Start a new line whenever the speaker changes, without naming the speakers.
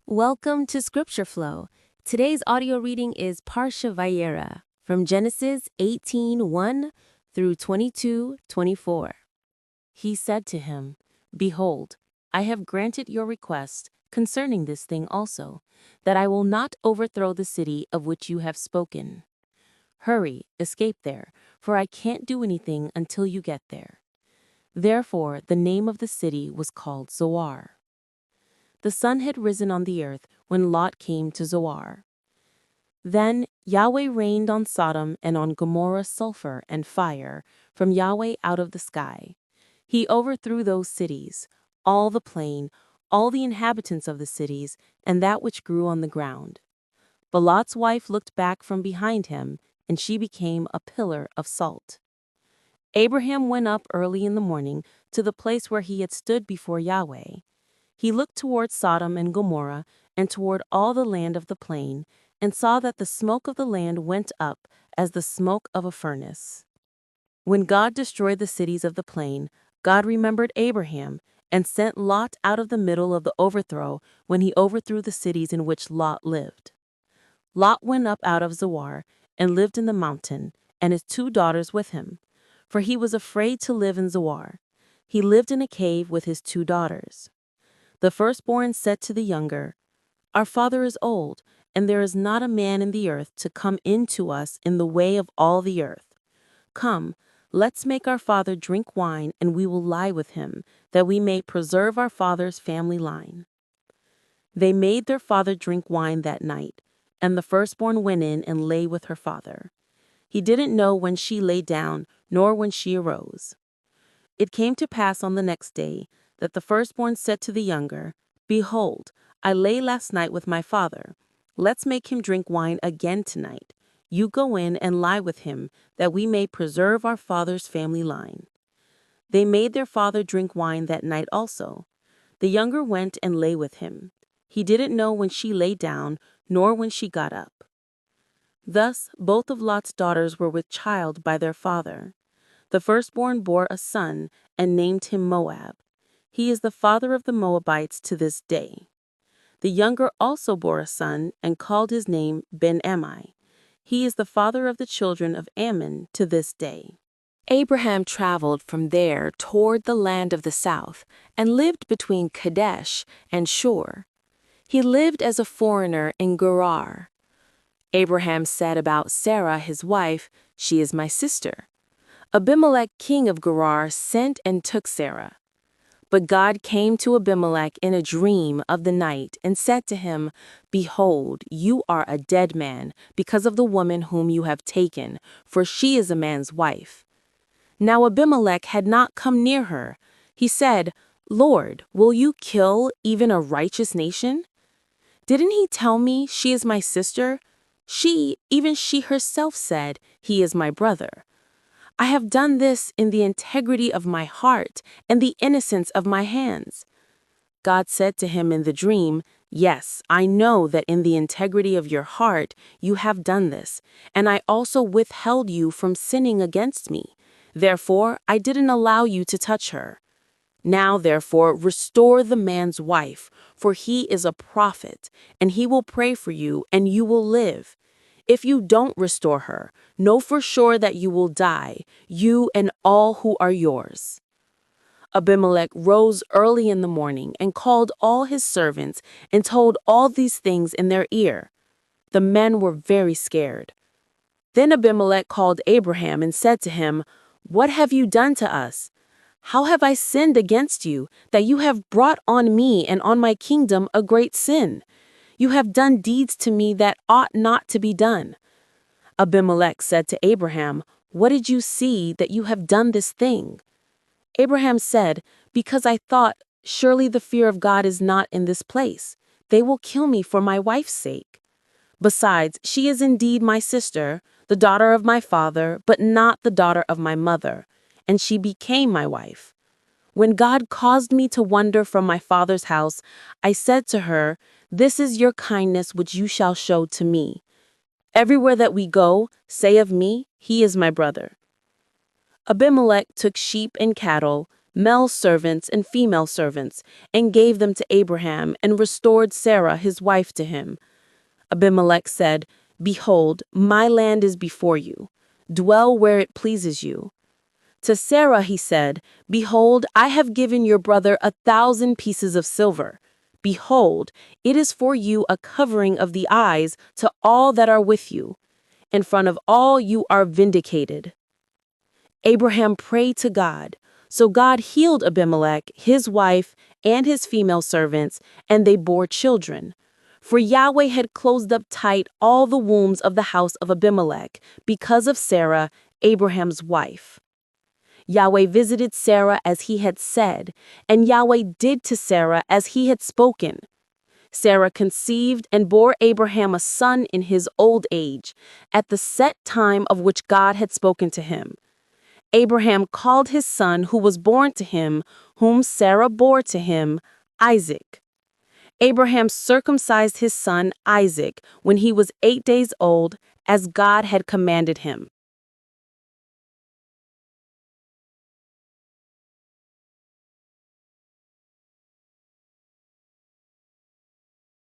Welcome to Scripture Flow. Today's audio reading is Parshavayera from Genesis 18:1 through 22:24. He said to him, "Behold, I have granted your request concerning this thing also, that I will not overthrow the city of which you have spoken. Hurry, escape there, for I can't do anything until you get there." Therefore, the name of the city was called Zoar. The sun had risen on the earth when Lot came to Zoar. Then Yahweh rained on Sodom and on Gomorrah sulfur and fire from Yahweh out of the sky. He overthrew those cities, all the plain, all the inhabitants of the cities, and that which grew on the ground. But Lot's wife looked back from behind him, and she became a pillar of salt. Abraham went up early in the morning to the place where he had stood before Yahweh. He looked toward Sodom and Gomorrah and toward all the land of the plain, and saw that the smoke of the land went up as the smoke of a furnace. When God destroyed the cities of the plain, God remembered Abraham and sent Lot out of the middle of the overthrow when he overthrew the cities in which Lot lived. Lot went up out of Zoar and lived in the mountain, and his 2 daughters with him, for he was afraid to live in Zoar. He lived in a cave with his 2 daughters. The firstborn said to the younger, "Our father is old, and there is not a man in the earth to come in to us in the way of all the earth. Come, let's make our father drink wine, and we will lie with him, that we may preserve our father's family line." They made their father drink wine that night, and the firstborn went in and lay with her father. He didn't know when she lay down, nor when she arose. It came to pass on the next day that the firstborn said to the younger, "Behold, I lay last night with my father. Let's make him drink wine again tonight. You go in and lie with him, that we may preserve our father's family line." They made their father drink wine that night also. The younger went and lay with him. He didn't know when she lay down, nor when she got up. Thus both of Lot's daughters were with child by their father. The firstborn bore a son and named him Moab. He is the father of the Moabites to this day. The younger also bore a son and called his name Ben-Ammi. He is the father of the children of Ammon to this day. Abraham traveled from there toward the land of the south and lived between Kadesh and Shur. He lived as a foreigner in Gerar. Abraham said about Sarah his wife, "She is my sister." Abimelech king of Gerar sent and took Sarah. But God came to Abimelech in a dream of the night and said to him, "Behold, you are a dead man because of the woman whom you have taken, for she is a man's wife." Now Abimelech had not come near her. He said, "Lord, will you kill even a righteous nation? Didn't he tell me she is my sister? Even she herself said, 'He is my brother.' I have done this in the integrity of my heart and the innocence of my hands." God said to him in the dream, "Yes, I know that in the integrity of your heart you have done this, and I also withheld you from sinning against me. Therefore, I didn't allow you to touch her. Now, therefore, restore the man's wife, for he is a prophet, and he will pray for you, and you will live. If you don't restore her, know for sure that you will die, you and all who are yours." Abimelech rose early in the morning and called all his servants and told all these things in their ear. The men were very scared. Then Abimelech called Abraham and said to him, "What have you done to us? How have I sinned against you, that you have brought on me and on my kingdom a great sin? You have done deeds to me that ought not to be done." Abimelech said to Abraham, "What did you see that you have done this thing?" Abraham said, "Because I thought, surely the fear of God is not in this place. They will kill me for my wife's sake. Besides, she is indeed my sister, the daughter of my father, but not the daughter of my mother, and she became my wife. When God caused me to wander from my father's house, I said to her, 'This is your kindness which you shall show to me. Everywhere that we go, say of me, he is my brother.'" Abimelech took sheep and cattle, male servants and female servants, and gave them to Abraham and restored Sarah his wife to him. Abimelech said, "Behold, my land is before you. Dwell where it pleases you." To Sarah he said, "Behold, I have given your brother 1,000 pieces of silver. Behold, it is for you a covering of the eyes to all that are with you. In front of all you are vindicated." Abraham prayed to God. So God healed Abimelech, his wife, and his female servants, and they bore children. For Yahweh had closed up tight all the wombs of the house of Abimelech because of Sarah, Abraham's wife. Yahweh visited Sarah as he had said, and Yahweh did to Sarah as he had spoken. Sarah conceived and bore Abraham a son in his old age, at the set time of which God had spoken to him. Abraham called his son who was born to him, whom Sarah bore to him, Isaac. Abraham circumcised his son Isaac when he was 8 days old, as God had commanded him.